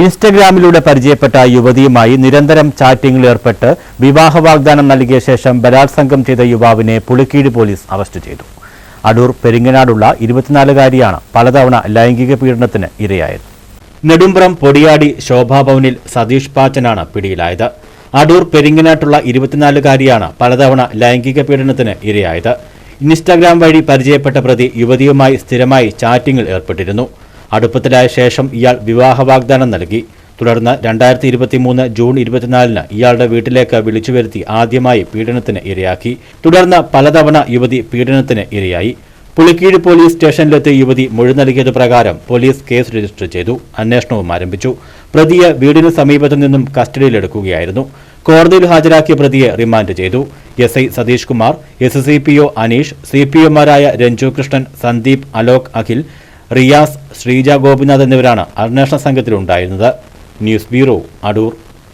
ഇൻസ്റ്റഗ്രാമിലൂടെ പരിചയപ്പെട്ട യുവതിയുമായി നിരന്തരം ചാറ്റിംഗിൽ ഏർപ്പെട്ട് വിവാഹ വാഗ്ദാനം നൽകിയ ശേഷം ബലാത്സംഗം ചെയ്ത യുവാവിനെ പുളിക്കീട് പോലീസ് അറസ്റ്റ് ചെയ്തു. അടൂർ പെരിങ്ങനാടുള്ള 24-കാരിയാണ് പലതവണ ലൈംഗിക പീഡനത്തിന് ഇരയായത്. നെടുമ്പ്രം പൊടിയാടി ശോഭാഭവനിൽ സതീഷ് പാച്ചനാണ് പിടിയിലായത്. അടൂർ പെരിങ്ങനാട്ടുള്ള 24-കാരിയാണ് പലതവണ ലൈംഗിക പീഡനത്തിന് ഇരയായത്. ഇൻസ്റ്റഗ്രാം വഴി പരിചയപ്പെട്ട പ്രതി യുവതിയുമായി സ്ഥിരമായി ചാറ്റിംഗിൽ ഏർപ്പെട്ടിരുന്നു. അടുപ്പത്തിലായ ശേഷം ഇയാൾ വിവാഹ വാഗ്ദാനം നൽകി. തുടർന്ന് 2023 ജൂൺ 24-ന് ഇയാളുടെ വീട്ടിലേക്ക് വിളിച്ചു വരുത്തി ആദ്യമായി പീഡനത്തിന് ഇരയാക്കി. തുടർന്ന് പലതവണ യുവതി പീഡനത്തിന് ഇരയായി. പുളിക്കീട് പോലീസ് സ്റ്റേഷനിലെത്തിയ യുവതി മൊഴി നൽകിയത് പ്രകാരം പോലീസ് കേസ് രജിസ്റ്റർ ചെയ്തു. അന്വേഷണവും ആരംഭിച്ചു. പ്രതിയെ വീടിന് സമീപത്തു നിന്നും കസ്റ്റഡിയിലെടുക്കുകയായിരുന്നു. കോടതിയിൽ ഹാജരാക്കിയ പ്രതിയെ റിമാൻഡ് ചെയ്തു. എസ്ഐ സതീഷ് കുമാർ, SCPO അനീഷ്, CPOമാരായ രഞ്ജു കൃഷ്ണൻ, സന്ദീപ്, അലോക്, അഖിൽ, റിയാസ്, ശ്രീജ ഗോപിനാഥ് എന്നിവരാണ് അന്വേഷണ സംഘത്തിലുണ്ടായിരുന്നത്. News bureau, Adoor.